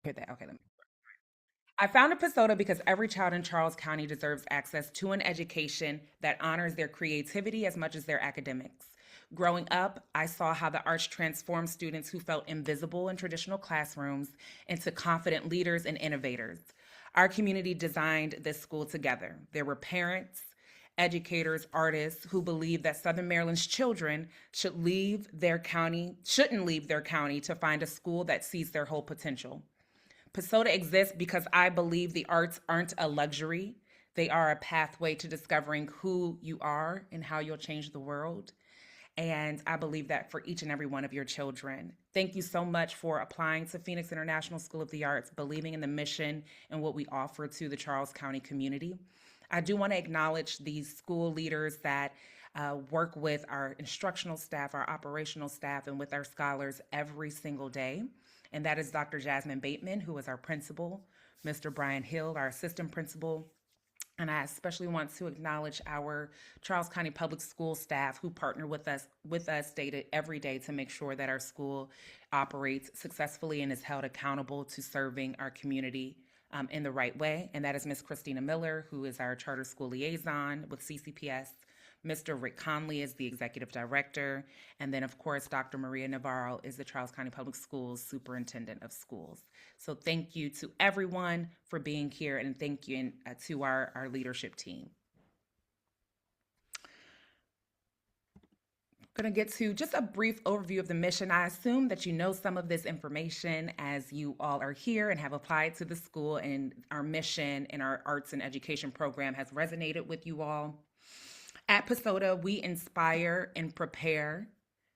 Hit that. Okay, let me. I founded PISOTA because every child in Charles County deserves access to an education that honors their creativity as much as their academics. Growing up, I saw how the arts transformed students who felt invisible in traditional classrooms into confident leaders and innovators. Our community designed this school together. There were parents, educators, artists who believed that Southern Maryland's children shouldn't leave their county to find a school that sees their whole potential. PISOTA exists because I believe the arts aren't a luxury. They are a pathway to discovering who you are and how you'll change the world. And I believe that for each and every one of your children. Thank you so much for applying to Phoenix International School of the Arts, believing in the mission and what we offer to the Charles County community. I do want to acknowledge these school leaders that work with our instructional staff, our operational staff, and with our scholars every single day. And that is Dr. Jasmine Bateman, who is our principal, Mr. Brian Hill, our assistant principal, and I especially want to acknowledge our Charles County Public School staff who partner with us every day to make sure that our school operates successfully and is held accountable to serving our community in the right way. And that is Miss Christina Miller, who is our charter school liaison with CCPS. Mr. Rick Conley is the executive director. And then, of course, Dr. Maria Navarro is the Charles County Public Schools superintendent of schools. So thank you to everyone for being here, and thank you to our leadership team. I'm going to get to just a brief overview of the mission. I assume that you know some of this information as you all are here and have applied to the school, and our mission and our arts and education program has resonated with you all. At PISOTA, we inspire and prepare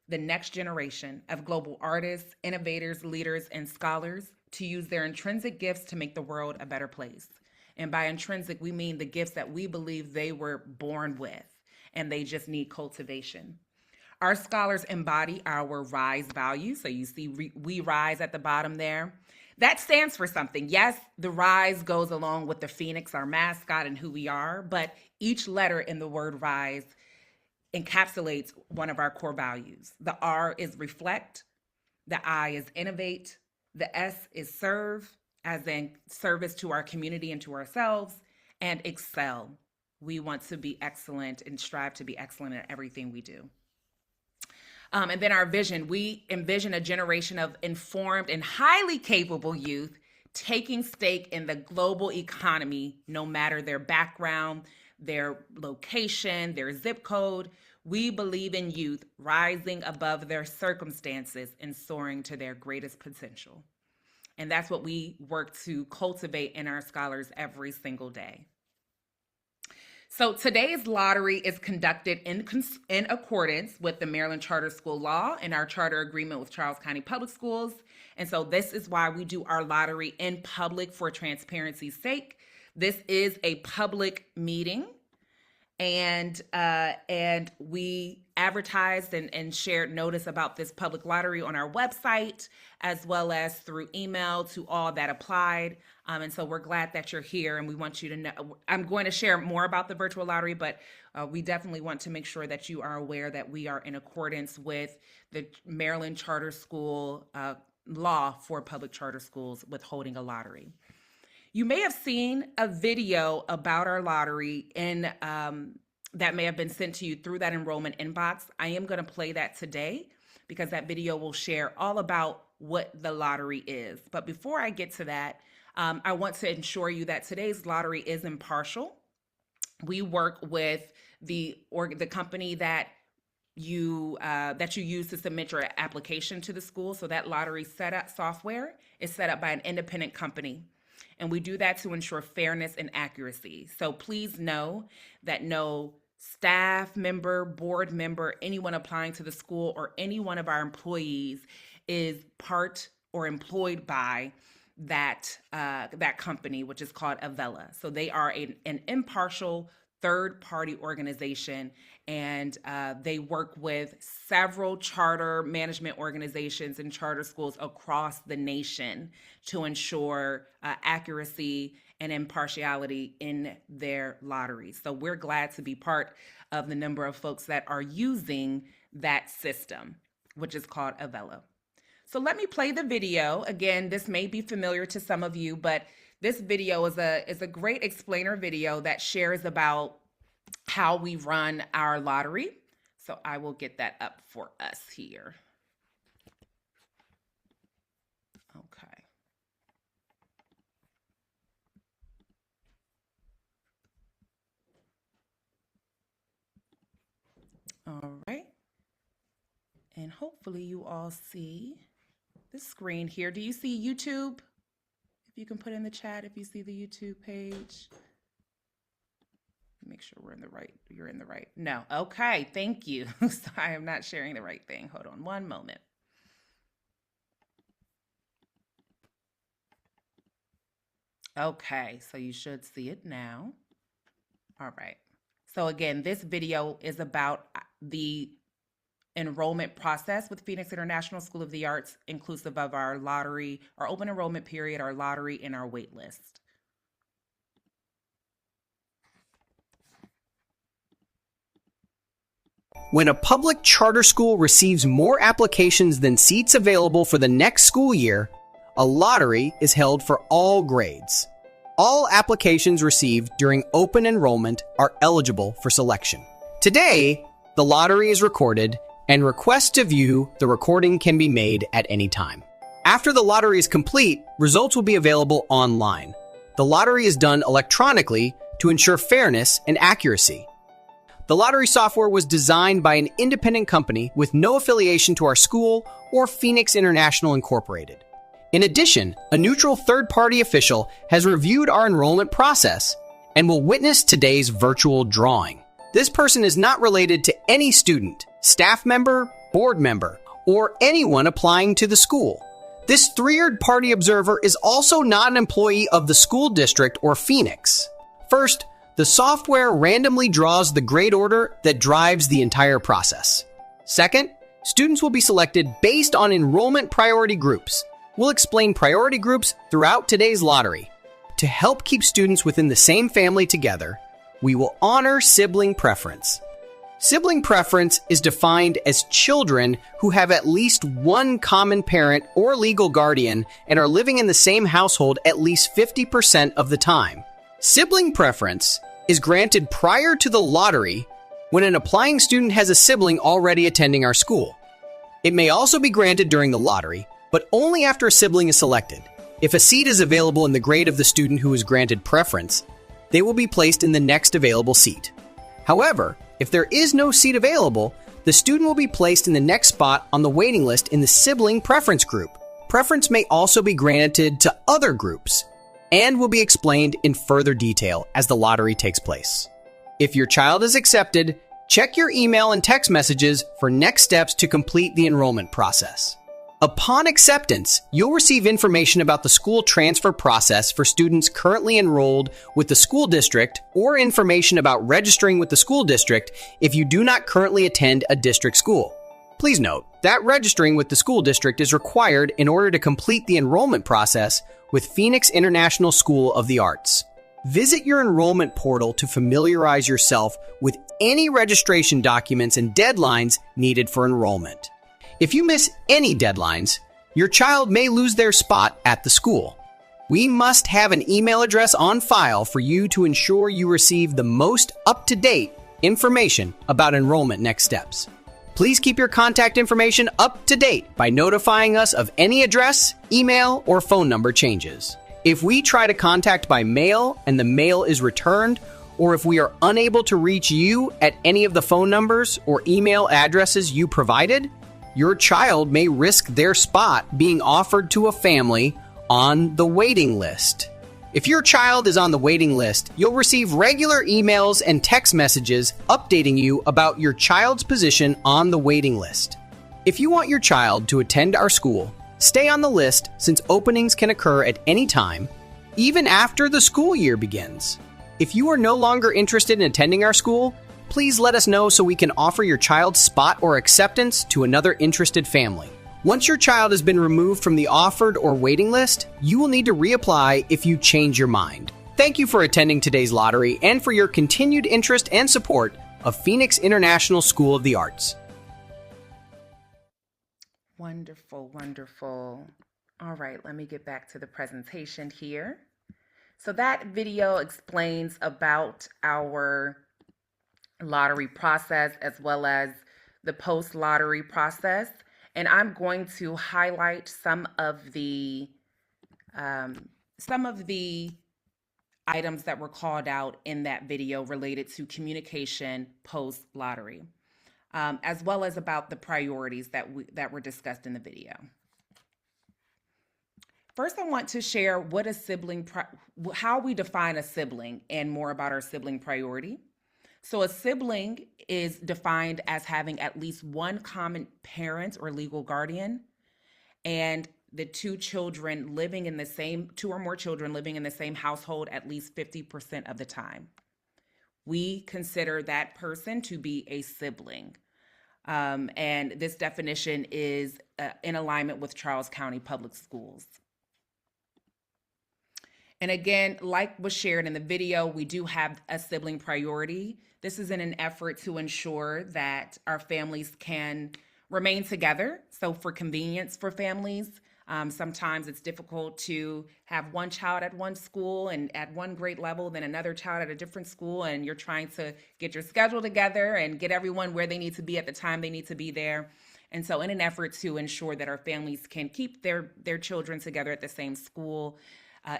the next generation of global artists, innovators, leaders, and scholars to use their intrinsic gifts to make the world a better place. And by intrinsic, we mean the gifts that we believe they were born with, and they just need cultivation. Our scholars embody our RISE values. So you see we rise at the bottom there. That stands for something. Yes, the rise goes along with the phoenix, our mascot, and who we are, but each letter in the word rise encapsulates one of our core values. The R is reflect, the I is innovate, the S is serve, as in service to our community and to ourselves, and excel. We want to be excellent and strive to be excellent at everything we do. And then our vision, we envision a generation of informed and highly capable youth taking stake in the global economy, no matter their background, their location, their zip code. We believe in youth rising above their circumstances and soaring to their greatest potential. And that's what we work to cultivate in our scholars every single day. So today's lottery is conducted in accordance with the Maryland Charter School Law and our charter agreement with Charles County Public Schools. And so this is why we do our lottery in public for transparency's sake. This is a public meeting, and we advertised and shared notice about this public lottery on our website, as well as through email to all that applied. And so we're glad that you're here, and we want you to know. I'm going to share more about the virtual lottery, but we definitely want to make sure that you are aware that we are in accordance with the Maryland Charter School law for public charter schools with holding a lottery. You may have seen a video about our lottery that may have been sent to you through that enrollment inbox. I am going to play that today because that video will share all about what the lottery is. But before I get to that, I want to ensure you that today's lottery is impartial. We work with the company that you use to submit your application to the school. So that lottery setup software is set up by an independent company. And we do that to ensure fairness and accuracy. So please know that no staff member, board member, anyone applying to the school, or any one of our employees is part or employed by that company, which is called Avella. So they are an impartial third-party organization, and they work with several charter management organizations and charter schools across the nation to ensure accuracy and impartiality in their lotteries. So we're glad to be part of the number of folks that are using that system, which is called Avella. So let me play the video. Again, this may be familiar to some of you, but this video is a great explainer video that shares about how we run our lottery. So I will get that up for us here. Okay. All right. And hopefully you all see the screen here. Do you see YouTube? If you can put in the chat if you see the YouTube page. Make sure you're in the right. No. Okay, thank you. So I am not sharing the right thing. Hold on one moment. Okay, so you should see it now. All right. So again, this video is about the enrollment process with Phoenix International School of the Arts, inclusive of our lottery, our open enrollment period, our lottery, and our wait list. When a public charter school receives more applications than seats available for the next school year, a lottery is held for all grades. All applications received during open enrollment are eligible for selection. Today, the lottery is recorded, and requests to view the recording can be made at any time. After the lottery is complete, results will be available online. The lottery is done electronically to ensure fairness and accuracy. The lottery software was designed by an independent company with no affiliation to our school or Phoenix International Incorporated. In addition, a neutral third-party official has reviewed our enrollment process and will witness today's virtual drawing. This person is not related to any student, staff member, board member, or anyone applying to the school. This third-party observer is also not an employee of the school district or Phoenix. First, the software randomly draws the grade order that drives the entire process. Second, students will be selected based on enrollment priority groups. We'll explain priority groups throughout today's lottery. To help keep students within the same family together, we will honor sibling preference. Sibling preference is defined as children who have at least one common parent or legal guardian and are living in the same household at least 50% of the time. Sibling preference is granted prior to the lottery when an applying student has a sibling already attending our school. It may also be granted during the lottery, but only after a sibling is selected. If a seat is available in the grade of the student who is granted preference, they will be placed in the next available seat. However, if there is no seat available, the student will be placed in the next spot on the waiting list in the sibling preference group. Preference may also be granted to other groups and will be explained in further detail as the lottery takes place. If your child is accepted, check your email and text messages for next steps to complete the enrollment process. Upon acceptance, you'll receive information about the school transfer process for students currently enrolled with the school district or information about registering with the school district if you do not currently attend a district school. Please note that registering with the school district is required in order to complete the enrollment process with Phoenix International School of the Arts. Visit your enrollment portal to familiarize yourself with any registration documents and deadlines needed for enrollment. If you miss any deadlines, your child may lose their spot at the school. We must have an email address on file for you to ensure you receive the most up-to-date information about enrollment next steps. Please keep your contact information up to date by notifying us of any address, email, or phone number changes. If we try to contact by mail and the mail is returned, or if we are unable to reach you at any of the phone numbers or email addresses you provided, your child may risk their spot being offered to a family on the waiting list. If your child is on the waiting list, you'll receive regular emails and text messages updating you about your child's position on the waiting list. If you want your child to attend our school, stay on the list since openings can occur at any time, even after the school year begins. If you are no longer interested in attending our school, please let us know so we can offer your child's spot or acceptance to another interested family. Once your child has been removed from the offered or waiting list, you will need to reapply if you change your mind. Thank you for attending today's lottery and for your continued interest and support of Phoenix International School of the Arts. Wonderful, wonderful. All right, let me get back to the presentation here. So that video explains about our lottery process as well as the post-lottery process. And I'm going to highlight some of the items that were called out in that video related to communication post-lottery, as well as about the priorities that were discussed in the video. First, I want to share what how we define a sibling and more about our sibling priority. So a sibling is defined as having at least one common parent or legal guardian, and the two or more children living in the same household at least 50% of the time. We consider that person to be a sibling. And this definition is in alignment with Charles County Public Schools. And again, like was shared in the video, we do have a sibling priority. This is in an effort to ensure that our families can remain together. So for convenience for families, sometimes it's difficult to have one child at one school and at one grade level, then another child at a different school, and you're trying to get your schedule together and get everyone where they need to be at the time they need to be there. And so in an effort to ensure that our families can keep their children together at the same school,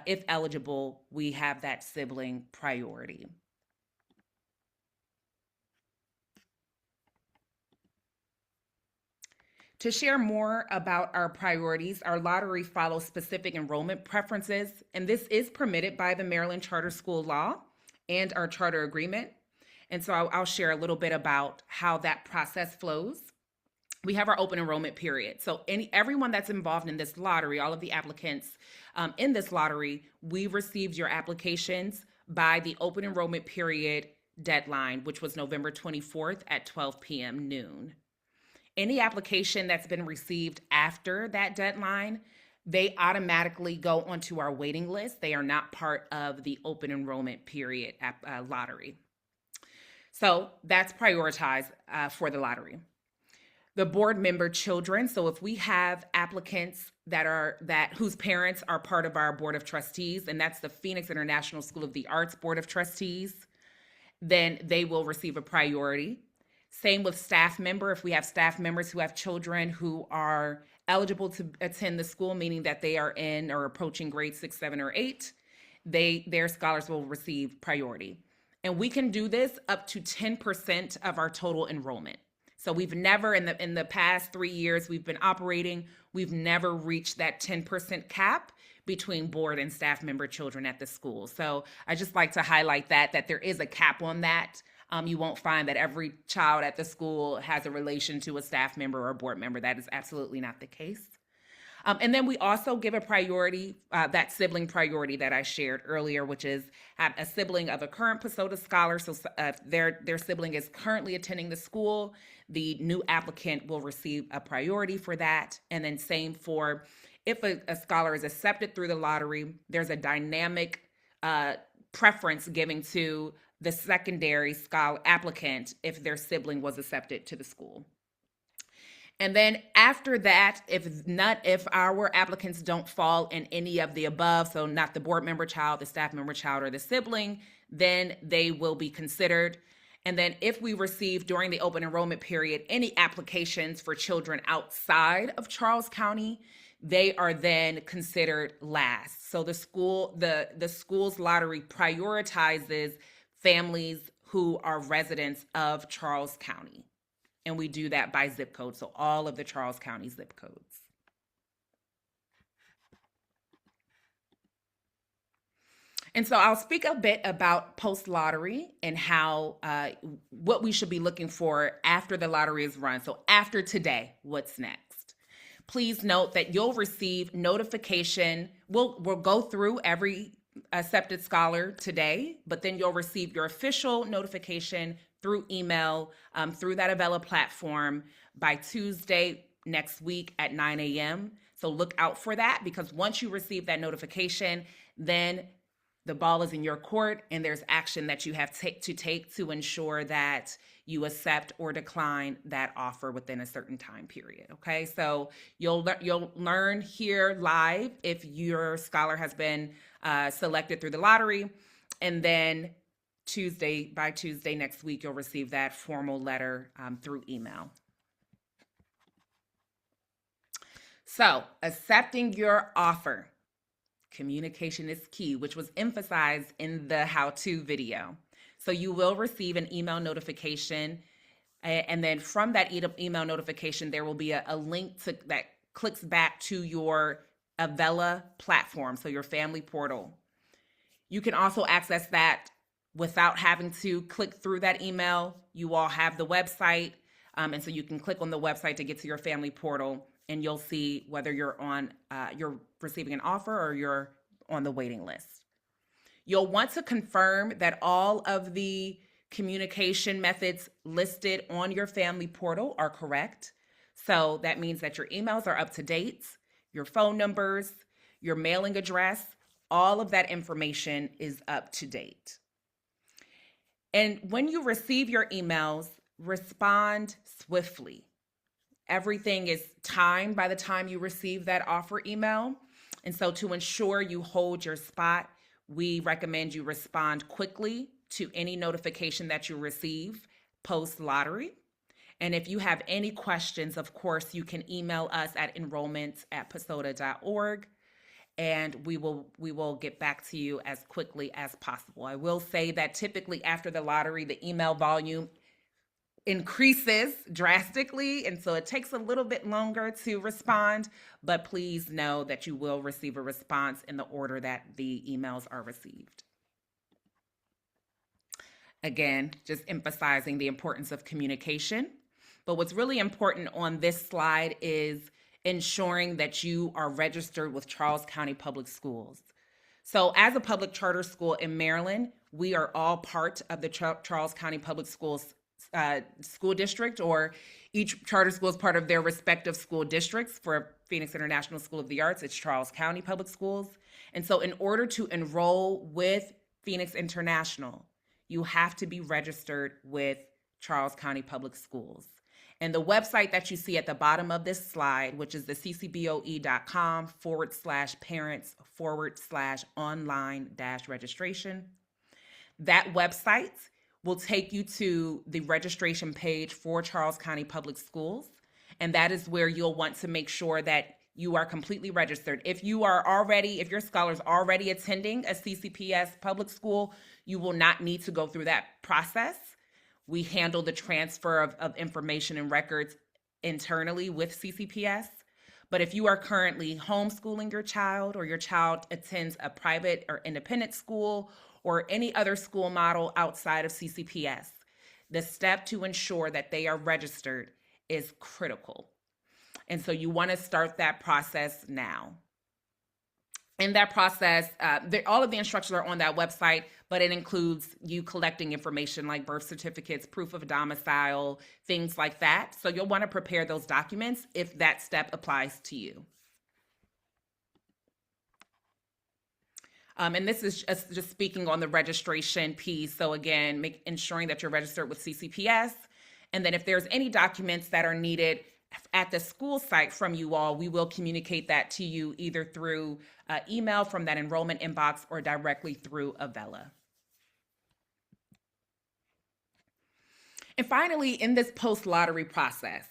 if eligible, we have that sibling priority. To share more about our priorities, our lottery follows specific enrollment preferences, and this is permitted by the Maryland Charter School Law and our charter agreement. And so I'll share a little bit about how that process flows. We have our open enrollment period. So everyone that's involved in this lottery, all of the applicants in this lottery, we received your applications by the open enrollment period deadline, which was November 24th at 12 p.m. noon. Any application that's been received after that deadline, they automatically go onto our waiting list. They are not part of the open enrollment period lottery. So that's prioritized for the lottery. The board member children. So if we have applicants whose parents are part of our board of trustees, and that's the Phoenix International School of the Arts Board of Trustees, then they will receive a priority. Same with staff member. If we have staff members who have children who are eligible to attend the school, meaning that they are in or approaching grade 6, 7, or 8, their scholars will receive priority. And we can do this up to 10% of our total enrollment. So we've never, in the past 3 years we've been operating, we've never reached that 10% cap between board and staff member children at the school. So I just like to highlight that there is a cap on that. You won't find that every child at the school has a relation to a staff member or a board member. That is absolutely not the case. And then we also give a priority, that sibling priority that I shared earlier, which is have a sibling of a current PISOTA scholar. So their sibling is currently attending the school. The new applicant will receive a priority for that. And then same for if a scholar is accepted through the lottery, there's a dynamic preference given to the secondary scholar applicant if their sibling was accepted to the school. And then after that, if our applicants don't fall in any of the above, so not the board member child, the staff member child, or the sibling, then they will be considered. And then if we receive during the open enrollment period any applications for children outside of Charles County, they are then considered last. So the school's lottery prioritizes families who are residents of Charles County. And we do that by zip code, so all of the Charles County zip codes. And so I'll speak a bit about post-lottery and how what we should be looking for after the lottery is run. So after today, what's next? Please note that you'll receive notification. We'll go through every accepted scholar today, but then you'll receive your official notification through email, through that Avella platform by Tuesday next week at 9 a.m. So look out for that, because once you receive that notification, then the ball is in your court and there's action that you have to take to ensure that you accept or decline that offer within a certain time period. Okay, so you'll learn here live if your scholar has been selected through the lottery, and then by Tuesday next week, you'll receive that formal letter through email. So, accepting your offer. Communication is key, which was emphasized in the how-to video. So you will receive an email notification, and then from that email notification, there will be a link that clicks back to your Avella platform, so your family portal. You can also access that without having to click through that email. You all have the website, and so you can click on the website to get to your family portal, and you'll see whether you're receiving an offer or you're on the waiting list. You'll want to confirm that all of the communication methods listed on your family portal are correct. So that means that your emails are up to date, your phone numbers, your mailing address, all of that information is up to date. And when you receive your emails, respond swiftly. Everything is timed by the time you receive that offer email. And so to ensure you hold your spot, we recommend you respond quickly to any notification that you receive post-lottery. And if you have any questions, of course, you can email us at enrollment@pisota.org, and we will get back to you as quickly as possible. I will say that typically after the lottery, the email volume increases drastically, and so it takes a little bit longer to respond, but please know that you will receive a response in the order that the emails are received. Again, just emphasizing the importance of communication. But what's really important on this slide is ensuring that you are registered with Charles County Public Schools. So as a public charter school in Maryland, we are all part of the Charles County Public Schools school district, or each charter school is part of their respective school districts. For Phoenix International School of the Arts, it's Charles County Public Schools. And so in order to enroll with Phoenix International, you have to be registered with Charles County Public Schools. And the website that you see at the bottom of this slide, which is the ccboe.com/parents/online-registration, that website will take you to the registration page for Charles County Public Schools. And that is where you'll want to make sure that you are completely registered. If your scholar is already attending a CCPS public school, you will not need to go through that process. We handle the transfer of information and records internally with CCPS. But if you are currently homeschooling your child, or your child attends a private or independent school, or any other school model outside of CCPS, the step to ensure that they are registered is critical. And so you want to start that process now. In that process, all of the instructions are on that website, but it includes you collecting information like birth certificates, proof of domicile, things like that. So you'll want to prepare those documents if that step applies to you. And this is just speaking on the registration piece. So again, ensuring that you're registered with CCPS. And then if there's any documents that are needed at the school site from you all, we will communicate that to you either through email from that enrollment inbox or directly through Avella. And finally, in this post-lottery process,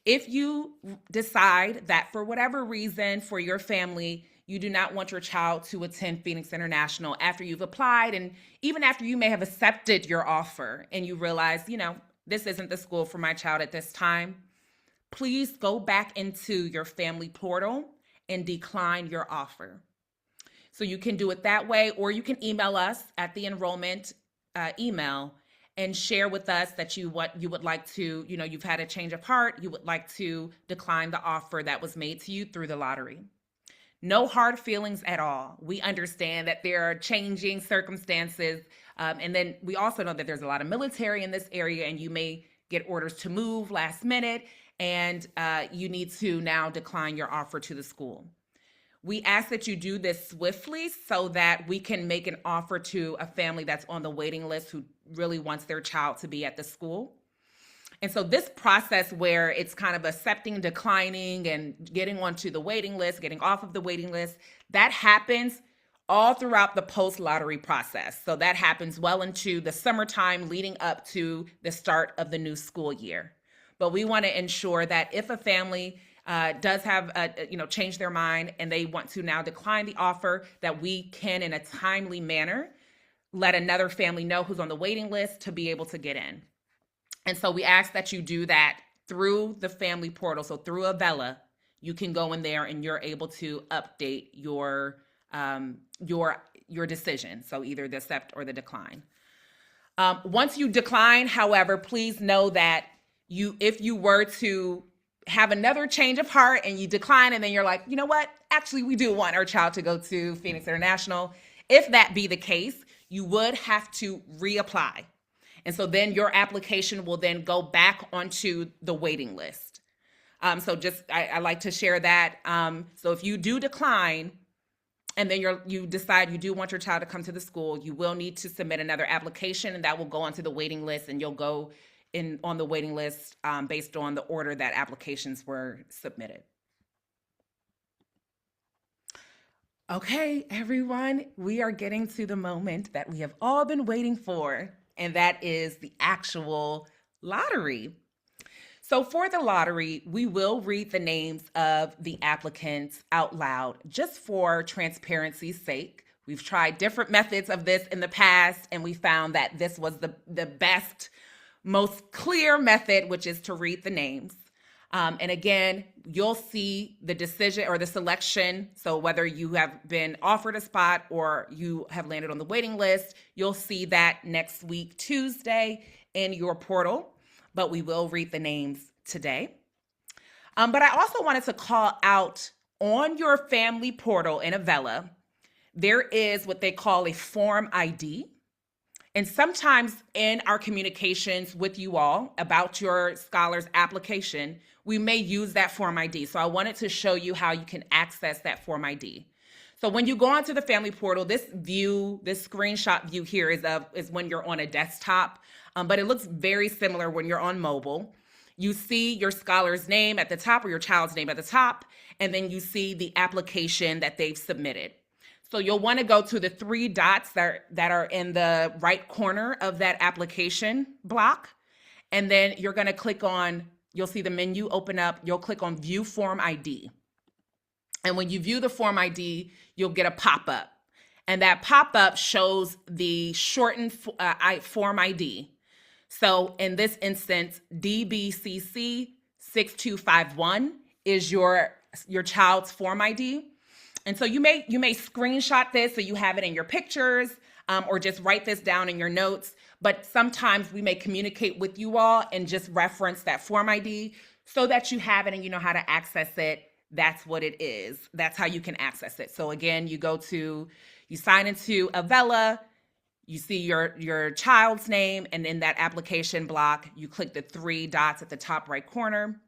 if you decide that for whatever reason for your family, you do not want your child to attend Phoenix International after you've applied, and even after you may have accepted your offer and you realize, this isn't the school for my child at this time, please go back into your family portal and decline your offer. So you can do it that way, or you can email us at the enrollment email and share with us that you would like to, you've had a change of heart, you would like to decline the offer that was made to you through the lottery. No hard feelings at all. We understand that there are changing circumstances. And then we also know that there's a lot of military in this area, and you may get orders to move last minute, and you need to now decline your offer to the school. We ask that you do this swiftly so that we can make an offer to a family that's on the waiting list who really wants their child to be at the school. And so this process where it's kind of accepting, declining, and getting onto the waiting list, getting off of the waiting list, that happens all throughout the post lottery process. So that happens well into the summertime leading up to the start of the new school year. But we want to ensure that if a family does have change their mind and they want to now decline the offer, that we can in a timely manner let another family know who's on the waiting list to be able to get in. And so we ask that you do that through the family portal. So through Avella, you can go in there and you're able to update your decision. So either the accept or the decline. Once you decline, however, please know that if you were to have another change of heart and you decline and then you're like, you know what, actually we do want our child to go to Phoenix International. If that be the case, you would have to reapply. And so then your application will then go back onto the waiting list. So just, I like to share that. So if you do decline and then you decide you do want your child to come to the school, you will need to submit another application and that will go onto the waiting list and you'll go in on the waiting list based on the order that applications were submitted. Okay, everyone, we are getting to the moment that we have all been waiting for, and that is the actual lottery. So for the lottery, we will read the names of the applicants out loud just for transparency's sake. We've tried different methods of this in the past, and we found that this was the best, most clear method, which is to read the names. And again, you'll see the decision or the selection. So whether you have been offered a spot or you have landed on the waiting list, you'll see that next week, Tuesday, in your portal. But we will read the names today. But I also wanted to call out on your family portal in Avella, there is what they call a form ID. And sometimes in our communications with you all about your scholar's application, we may use that form ID. So I wanted to show you how you can access that form ID. So when you go onto the family portal, this screenshot view here is when you're on a desktop, but it looks very similar when you're on mobile. You see your scholar's name at the top or your child's name at the top, and then you see the application that they've submitted. So you'll want to go to the three dots that are in the right corner of that application block. And then you're going to click on, you'll see the menu open up. You'll click on View Form ID. And when you view the Form ID, you'll get a pop-up. And that pop-up shows the shortened Form ID. So in this instance, DBCC 6251 is your child's Form ID. And so you may screenshot this so you have it in your pictures or just write this down in your notes. But sometimes we may communicate with you all and just reference that Form ID so that you have it and you know how to access it. That's what it is. That's how you can access it. So again, you sign into Avella, you see your child's name, and in that application block, you click the three dots at the top right corner,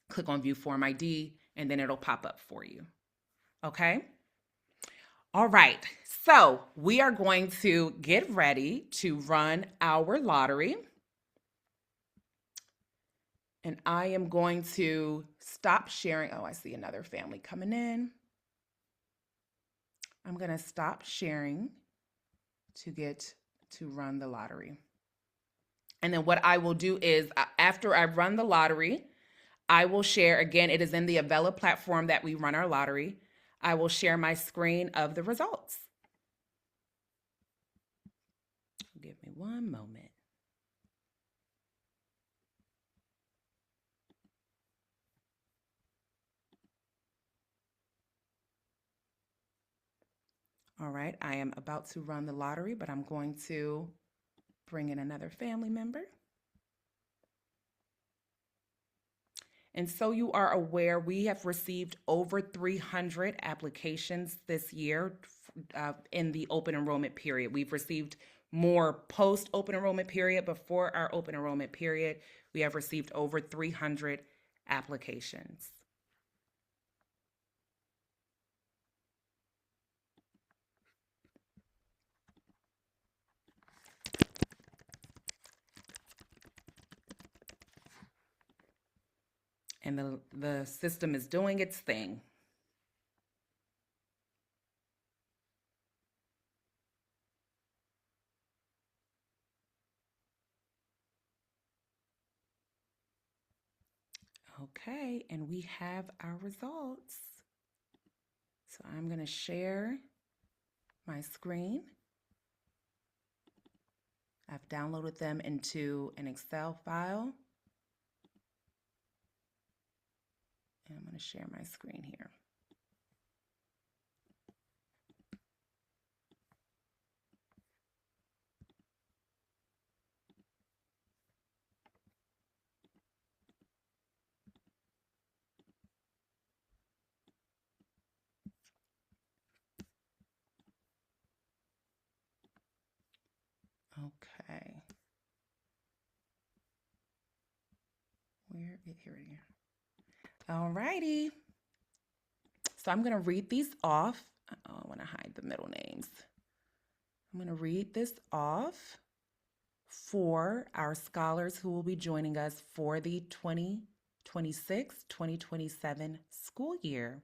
click on View Form ID, and then it'll pop up for you. Okay. All right. So we are going to get ready to run our lottery. And I am going to stop sharing. Oh, I see another family coming in. I'm going to stop sharing to get to run the lottery. And then what I will do is after I run the lottery, I will share, again, it is in the Avella platform that we run our lottery. I will share my screen of the results. Give me one moment. All right, I am about to run the lottery, but I'm going to bring in another family member. And so you are aware, we have received over 300 applications this year in the open enrollment period. We've received more post-open enrollment period. Before our open enrollment period, we have received over 300 applications. And the system is doing its thing. Okay, and we have our results. So I'm going to share my screen. I've downloaded them into an Excel file. And I'm going to share my screen here. Okay. Here it is. All righty. So I'm going to read these off. Oh, I want to hide the middle names. I'm going to read this off for our scholars who will be joining us for the 2026-2027 school year.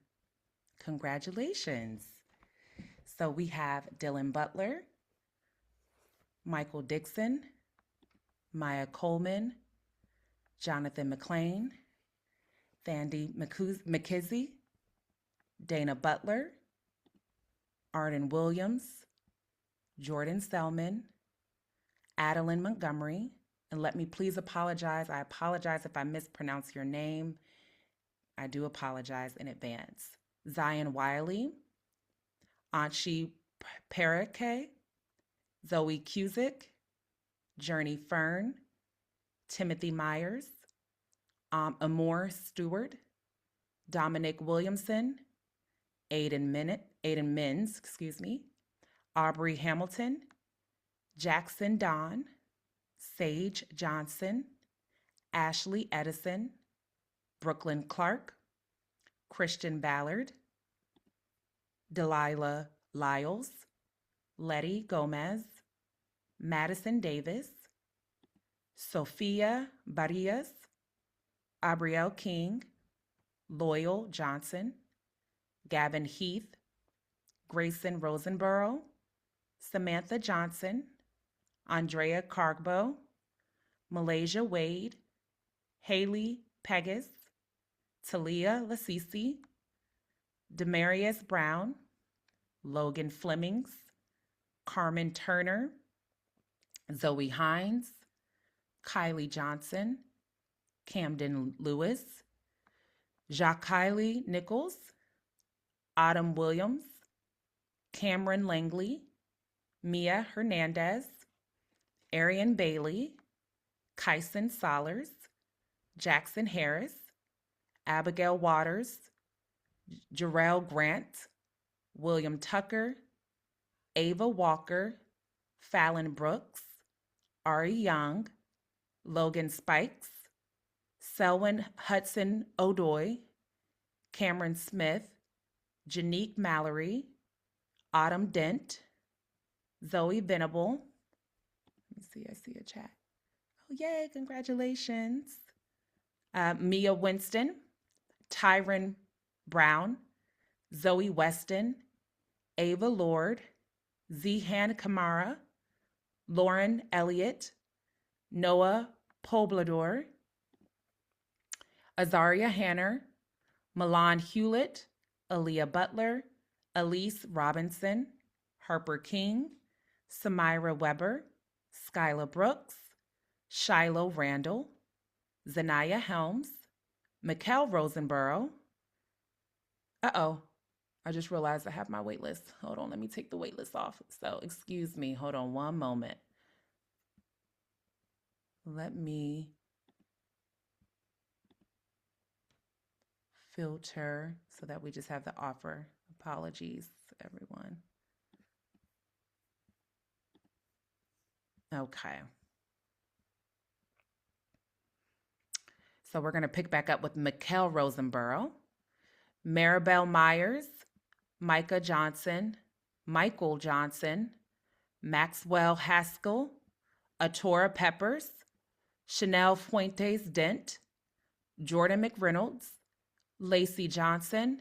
Congratulations. So we have Dylan Butler, Michael Dixon, Maya Coleman, Jonathan McLean, Thandi McKizzy, Dana Butler, Arden Williams, Jordan Selman, Adeline Montgomery, and let me please apologize. I apologize if I mispronounce your name. I do apologize in advance. Zion Wiley, Anchi Parake, Zoe Cusick, Journey Fern, Timothy Myers, Amor Stewart, Dominic Williamson, Aiden Mins, Aubrey Hamilton, Jackson Don, Sage Johnson, Ashley Edison, Brooklyn Clark, Christian Ballard, Delilah Lyles, Letty Gomez, Madison Davis, Sophia Barrias, Abrielle King, Loyal Johnson, Gavin Heath, Grayson Rosenborough, Samantha Johnson, Andrea Cargbo, Malaysia Wade, Haley Pegas, Talia Lasisi, Demarius Brown, Logan Flemings, Carmen Turner, Zoe Hines, Kylie Johnson, Camden Lewis, Jacques Nichols, Autumn Williams, Cameron Langley, Mia Hernandez, Arian Bailey, Kyson Solers, Jackson Harris, Abigail Waters, Jarrell Grant, William Tucker, Ava Walker, Fallon Brooks, Ari Young, Logan Spikes, Selwyn Hudson Odoy, Cameron Smith, Janique Mallory, Autumn Dent, Zoe Venable. Let me see, I see a chat. Oh, yay, congratulations. Mia Winston, Tyron Brown, Zoe Weston, Ava Lord, Zihan Kamara, Lauren Elliott, Noah Poblador, Azaria Hanner, Milan Hewlett, Aaliyah Butler, Elise Robinson, Harper King, Samira Weber, Skyla Brooks, Shiloh Randall, Zanaya Helms, Mikkel Rosenborough. I just realized I have my wait list. Hold on, let me take the wait list off. So excuse me, hold on one moment. Let me filter so that we just have the offer. Apologies, everyone. Okay. So we're going to pick back up with Mikkel Rosenborough, Maribel Myers, Micah Johnson, Michael Johnson, Maxwell Haskell, Atora Peppers, Chanel Fuentes Dent, Jordan McReynolds, Lacey Johnson,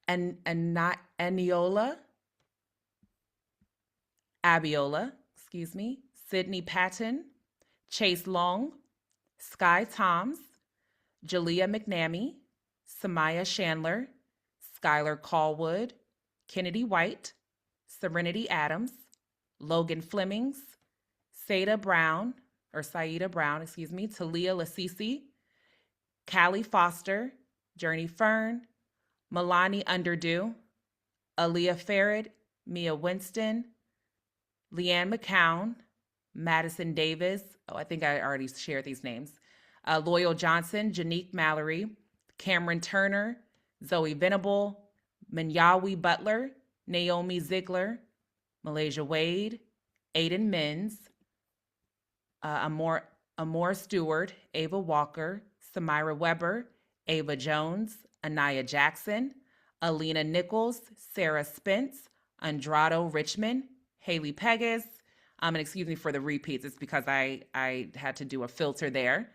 and Aniola Abiola, Sydney Patton, Chase Long, Sky Toms, Jalea McNamee, Samaya Chandler, Skylar Callwood, Kennedy White, Serenity Adams, Logan Flemings, Saida Brown, Talia Lasisi, Callie Foster, Journey Fern, Milani Underdew, Aaliyah Farrad, Mia Winston, Leanne McCown, Madison Davis. Oh, I think I already shared these names. Loyal Johnson, Janique Mallory, Cameron Turner, Zoe Venable, Manyawi Butler, Naomi Ziegler, Malaysia Wade, Aiden Menz, Amor Stewart, Ava Walker, Samira Weber, Ava Jones, Anaya Jackson, Alina Nichols, Sarah Spence, Andrado Richmond, Haley Pegas. And excuse me for the repeats. It's because I had to do a filter there.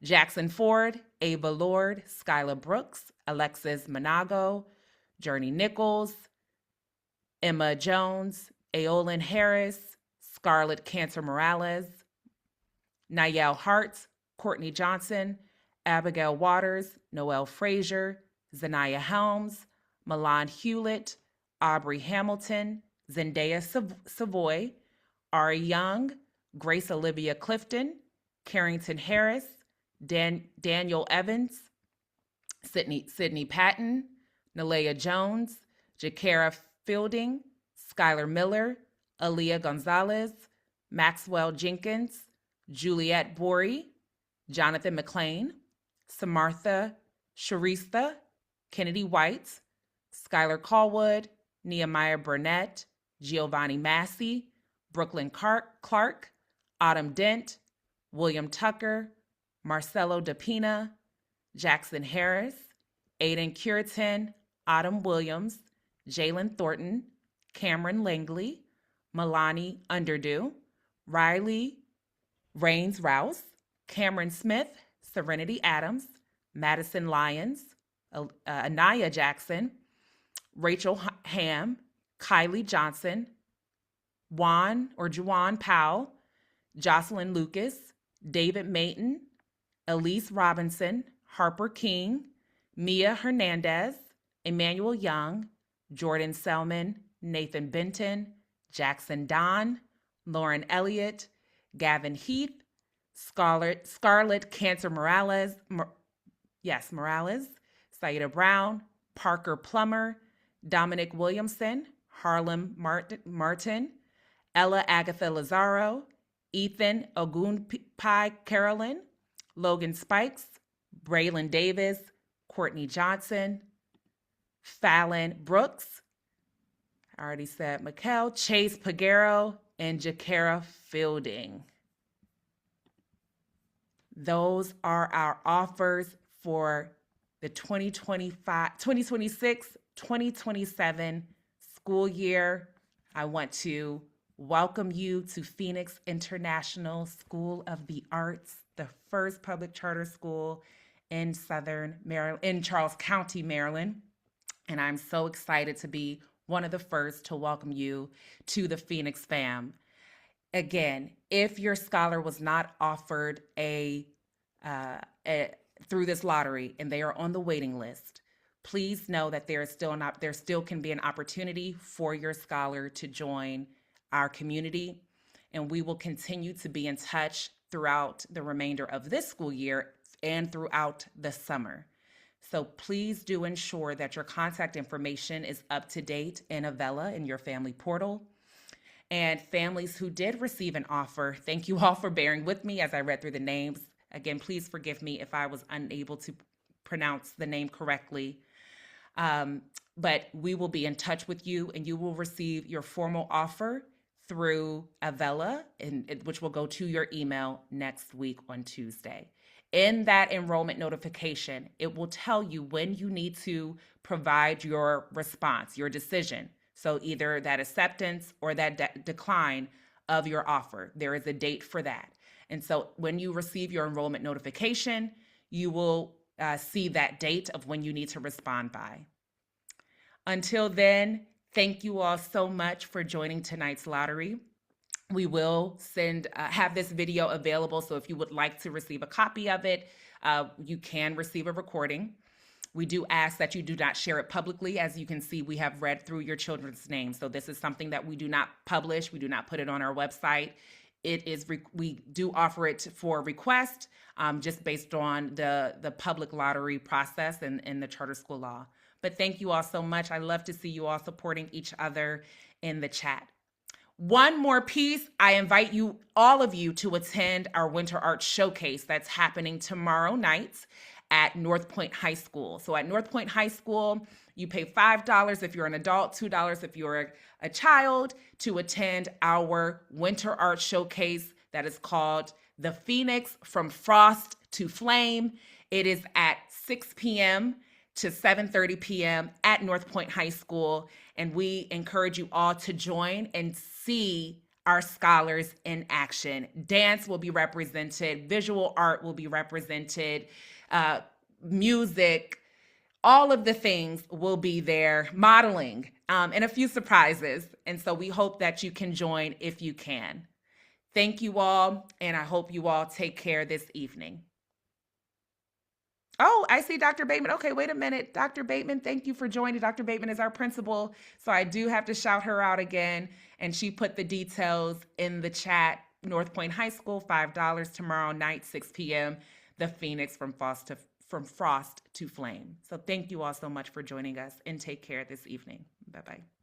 Jackson Ford, Ava Lord, Skyla Brooks, Alexis Monago, Journey Nichols, Emma Jones, Aolin Harris, Scarlett Cantor Morales, Niall Hart, Courtney Johnson, Abigail Waters, Noelle Frazier, Zanaya Helms, Milan Hewlett, Aubrey Hamilton, Zendaya Savoy, Ari Young, Grace Olivia Clifton, Carrington Harris, Daniel Evans, Sydney Patton, Nalea Jones, Jakara Fielding, Skylar Miller, Aaliyah Gonzalez, Maxwell Jenkins, Juliette Bory, Jonathan McLean, Samartha Sharista, Kennedy White, Skylar Callwood, Nehemiah Burnett, Giovanni Massey, Brooklyn Clark, Autumn Dent, William Tucker, Marcelo DePina, Jackson Harris, Aiden Curitan, Autumn Williams, Jalen Thornton, Cameron Langley, Milani Underdew, Riley Rains Rouse, Cameron Smith, Serenity Adams, Madison Lyons, Anaya Jackson, Rachel Ham, Kylie Johnson, Juwan Powell, Jocelyn Lucas, David Mayton, Elise Robinson, Harper King, Mia Hernandez, Emmanuel Young, Jordan Selman, Nathan Benton, Jackson Don, Lauren Elliott, Gavin Heath, Scarlett Cantor Morales, Saida Brown, Parker Plummer, Dominic Williamson, Harlem Martin, Ella Agatha Lazaro, Ethan Ogunpai Carolyn, Logan Spikes, Braylon Davis, Courtney Johnson, Fallon Brooks, I already said Mikkel, Chase Pagero, and Jakara Fielding. Those are our offers for the 2026-2027 school year. I want to welcome you to Phoenix International School of the Arts, the first public charter school in Southern Maryland, in Charles County, Maryland. And I'm so excited to be one of the first to welcome you to the Phoenix fam. Again, if your scholar was not offered through this lottery and they are on the waiting list, please know that there still can be an opportunity for your scholar to join our community, and we will continue to be in touch throughout the remainder of this school year and throughout the summer. So please do ensure that your contact information is up to date in Avella in your family portal. And families who did receive an offer, thank you all for bearing with me as I read through the names. Again, please forgive me if I was unable to pronounce the name correctly. But we will be in touch with you, and you will receive your formal offer through Avella, which will go to your email next week on Tuesday. In that enrollment notification, it will tell you when you need to provide your response, your decision. So either that acceptance or that decline of your offer. There is a date for that. And so when you receive your enrollment notification, you will see that date of when you need to respond by. Until then, thank you all so much for joining tonight's lottery. We will have this video available, so if you would like to receive a copy of it, you can receive a recording. We do ask that you do not share it publicly. As you can see, we have read through your children's names. So this is something that we do not publish. We do not put it on our website. We do offer it for request, just based on the public lottery process and the charter school law. But thank you all so much. I love to see you all supporting each other in the chat. One more piece, I invite all of you to attend our Winter Art Showcase that's happening tomorrow night at North Point High School. So at North Point High School, you pay $5 if you're an adult, $2 if you're a child, to attend our Winter Art Showcase that is called The Phoenix from Frost to Flame. It is at 6 p.m. to 7:30 p.m. at North Point High School, and we encourage you all to join and see our scholars in action. Dance will be represented, visual art will be represented, music, all of the things will be there, modeling, and a few surprises. And so we hope that you can join if you can. Thank you all, and I hope you all take care this evening. Oh, I see Dr. Bateman. Okay, wait a minute. Dr. Bateman, thank you for joining. Dr. Bateman is our principal, so I do have to shout her out again. And she put the details in the chat. North Point High School, $5 tomorrow night, 6 p.m. The Phoenix from Frost to Flame. So thank you all so much for joining us, and take care this evening. Bye-bye.